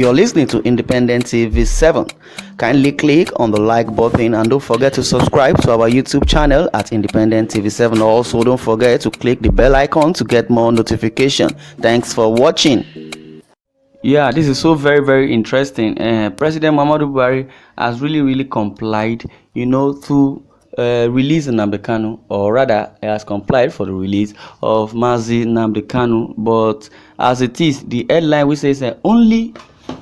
You're listening to Independent TV 7. Kindly click on the like button and don't forget to subscribe to our YouTube channel at Independent TV 7. Also, don't forget to click the bell icon to get more notification. Thanks for watching. Yeah, this is so very interesting. President Muhammadu Buhari has really complied, to release Nnamdi KANU, or rather, he has complied for the release of Mazi Nnamdi KANU. But as it is, the headline which says only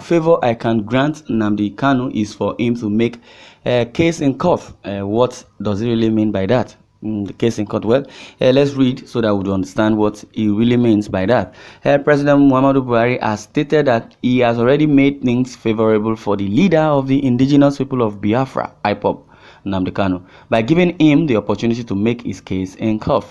favor I can grant Nnamdi KANU is for him to make a case in court. What does it really mean by that? The case in court. Well, let's read so that we understand what he really means by that. President Muhammadu Buhari has stated that he has already made things favorable for the leader of the indigenous people of Biafra, IPOB, Nnamdi KANU, by giving him the opportunity to make his case in court.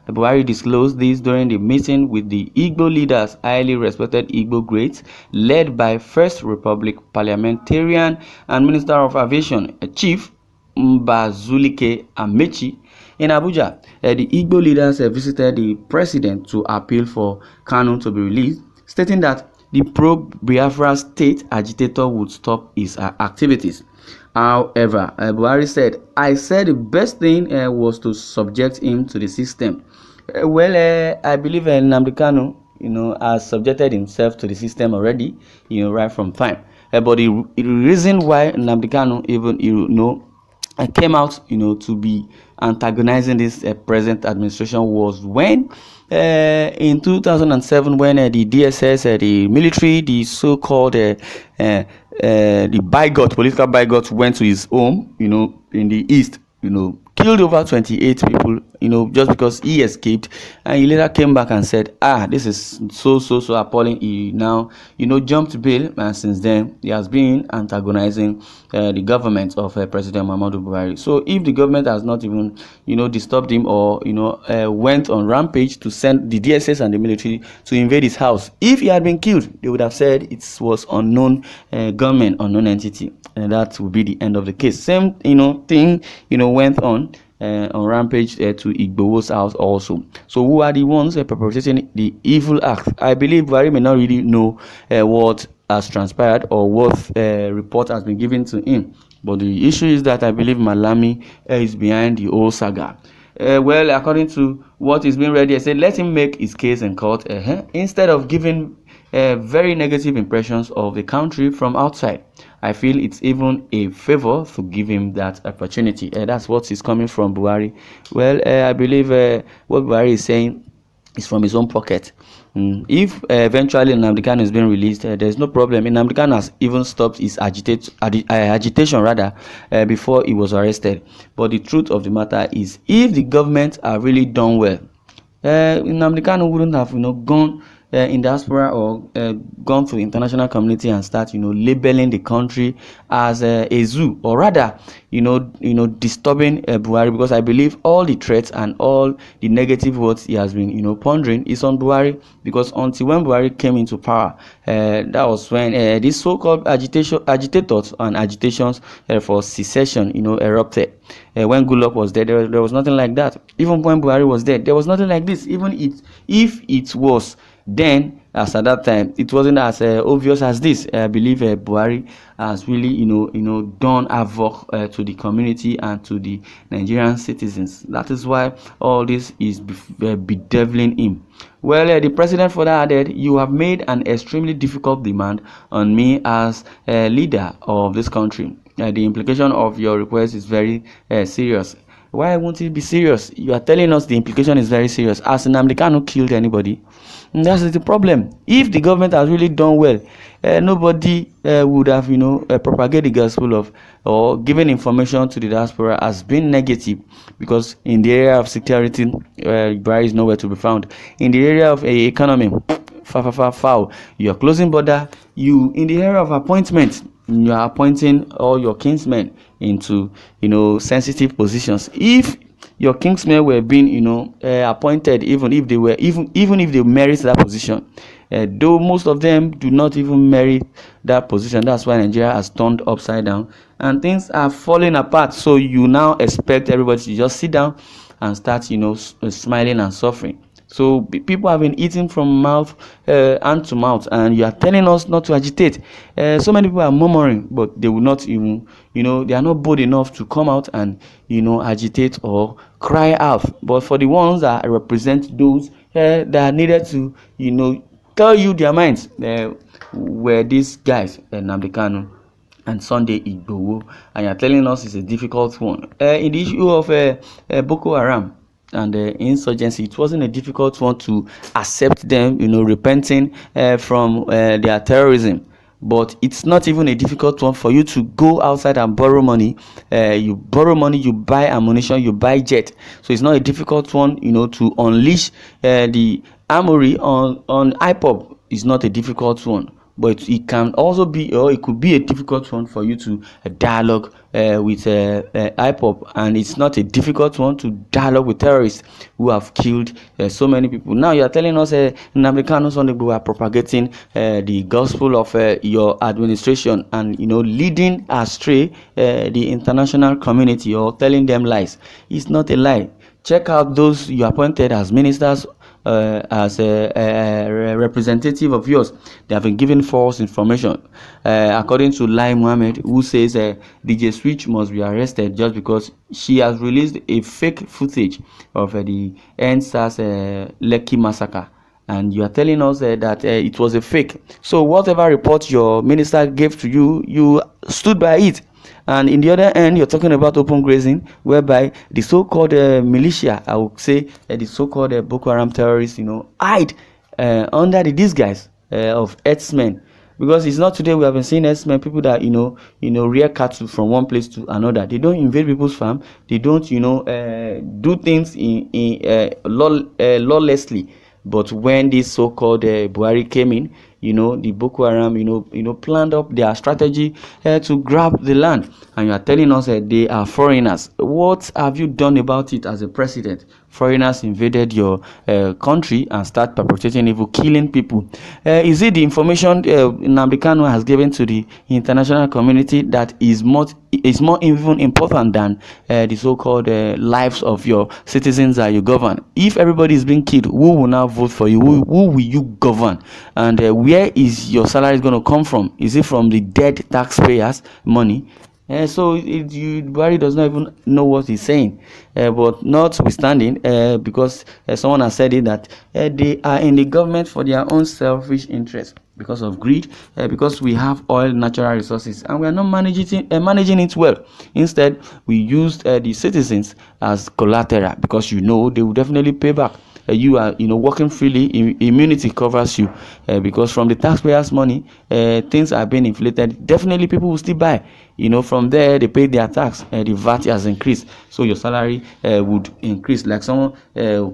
Buhari disclosed this during the meeting with the Igbo leaders, highly respected Igbo greats, led by First Republic parliamentarian and Minister of Aviation, Chief Mbazulike Amechi, in Abuja. The Igbo leaders visited the president to appeal for KANU to be released, stating that the pro-Biafra state agitator would stop his activities. However, Buhari said, I said the best thing was to subject him to the system. I believe Nnamdi KANU, has subjected himself to the system already, right from time. But the reason why Nnamdi KANU even, came out, to be antagonizing this present administration was when, in 2007, when the DSS, the military, the so-called the political bigot went to his home, in the east, killed over 28 people, just because he escaped, and he later came back and said, this is so appalling. He now, jumped bail, and since then he has been antagonizing the government of President Muhammadu Buhari. So if the government has not even, disturbed him or, went on rampage to send the DSS and the military to invade his house, if he had been killed, they would have said it was unknown government, unknown entity, and that would be the end of the case. Same, thing, went on rampage to Igbo's house also. So who are the ones perpetrating the evil act? I believe Buhari may not really know what has transpired or what report has been given to him. But the issue is that I believe Malami is behind the whole saga. According to what is being read, I said let him make his case in court instead of giving very negative impressions of the country from outside. I feel it's even a favor to give him that opportunity. That's what is coming from Buhari. I believe what Buhari is saying is from his own pocket. If eventually Nnamdi KANU is being released, there's no problem. Nnamdi KANU has even stopped his agitation before he was arrested. But the truth of the matter is, if the government are really done well, Nnamdi KANU wouldn't have gone in diaspora or gone to the international community and start labeling the country as a zoo, or rather disturbing Buhari, because I believe all the threats and all the negative words he has been pondering is on Buhari, because until when Buhari came into power, that was when these so-called agitators and agitations for secession erupted. When Goodluck was there was nothing like that. Even when Buhari was there was nothing like this. Even if it was then, as at that time, it wasn't as obvious as this. I believe Buhari has really, done havoc to the community and to the Nigerian citizens. That is why all this is bedeviling him. The president further added, you have made an extremely difficult demand on me as a leader of this country. The implication of your request is very serious. Why won't it be serious? You are telling us the implication is very serious. Has Nnamdi KANU killed anybody? And that's the problem. If the government has really done well, nobody would have, propagated the gospel of or given information to the diaspora has been negative, because in the area of security, Buhari is nowhere to be found. In the area of economy, foul. You are closing border. You in the area of appointment, you are appointing all your kinsmen into sensitive positions. If your kinsmen were being appointed, even if they merit that position, though most of them do not even merit that position. That's why Nigeria has turned upside down and things are falling apart. So you now expect everybody to just sit down and start smiling and suffering. So people have been eating from mouth hand to mouth, and you are telling us not to agitate. So many people are murmuring, but they will not even, they are not bold enough to come out and, agitate or cry out. But for the ones that represent those that are needed to, tell you their minds, were these guys, Nnamdi KANU and Sunday Igboho, and you're telling us it's a difficult one. In the issue of Boko Haram and insurgency, it wasn't a difficult one to accept them, repenting from their terrorism. But it's not even a difficult one for you to go outside and borrow money. You borrow money, you buy ammunition, you buy jet. So it's not a difficult one, to unleash the armory on IPOB. It's not a difficult one. But it can also be, or it could be a difficult one for you to dialogue with IPOB, and it's not a difficult one to dialogue with terrorists who have killed so many people. Now you are telling us Nnamdi KANU Sunday Igboho are propagating the gospel of your administration and leading astray the international community, or telling them lies. It's not a lie. Check out those you appointed as ministers, as a representative of yours. They have been given false information, according to Lai Mohammed, who says DJ Switch must be arrested just because she has released a fake footage of the NSAS Lekki massacre. And you are telling us that it was a fake. So whatever report your minister gave to you, you stood by it. And in the other end, you're talking about open grazing, whereby the so-called militia, I would say the so-called Boko Haram terrorists, hide under the disguise of herdsmen. Because it's not today we have been seeing herdsmen, people that rear cattle from one place to another. They don't invade people's farm. They don't do things lawlessly. But when this so-called Buhari came in, the Boko Haram, planned up their strategy to grab the land. And you are telling us that they are foreigners. What have you done about it as a president? Foreigners invaded your country and start perpetrating evil, killing people. Is it the information Nnamdi KANU has given to the international community that is more even important than the so-called lives of your citizens that you govern? If everybody is being killed, who will now vote for you? Who will you govern? And where is your salary going to come from? Is it from the dead taxpayers' money? So Buhari does not even know what he's saying. But notwithstanding, because someone has said it, that they are in the government for their own selfish interest, because of greed, because we have oil, natural resources, and we are not managing it well. Instead, we used the citizens as collateral, because they will definitely pay back. You are working freely, immunity covers you, because from the taxpayers' money, things are being inflated. Definitely people will still buy. From there they pay their tax, the VAT has increased, so your salary would increase. Like someone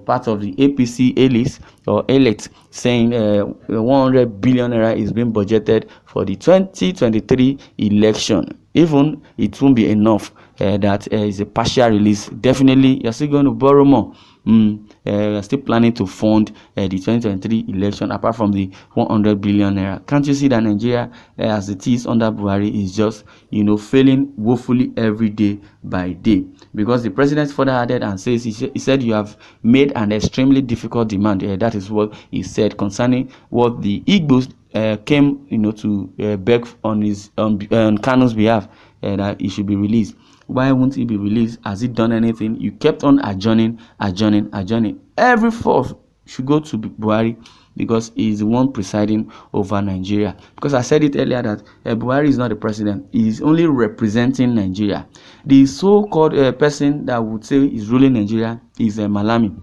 part of the APC elite or elite saying 100 billion naira is being budgeted for the 2023 election. Even it won't be enough. That is a partial release. Definitely you're still going to borrow more. We're still planning to fund the 2023 election, apart from the 100 billion naira. Can't you see that Nigeria, as it is under Buhari, is just failing woefully every day by day? Because the president further added and says, he said you have made an extremely difficult demand. That is what he said concerning what the Igbos came to beg on KANU's behalf, that he should be released. Why won't he be released? Has he done anything? You kept on adjourning. Every force should go to Buhari, because he is the one presiding over Nigeria. Because I said it earlier that Buhari is not the president. He is only representing Nigeria. The so-called person that would say is ruling Nigeria is Malami.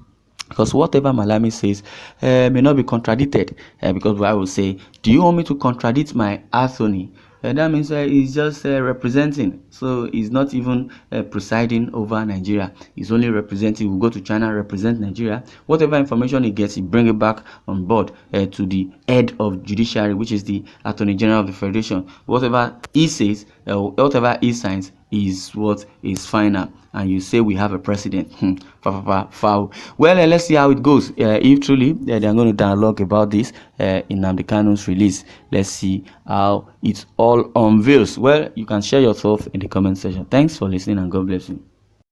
Because whatever Malami says may not be contradicted. Because Buhari will say, do you want me to contradict my attorney? That means he's just representing. So he's not even presiding over Nigeria. He's only representing. We'll go to China, represent Nigeria. Whatever information he gets, he bring it back on board to the head of judiciary, which is the Attorney General of the Federation. Whatever he says, whatever he signs, is what is final. And you say we have a president. Foul. Well, let's see how it goes. If truly they're going to dialogue about this in Nnamdi KANU's release, let's see how it all unveils. Well, you can share your thoughts in the comment section. Thanks for listening, and God bless you.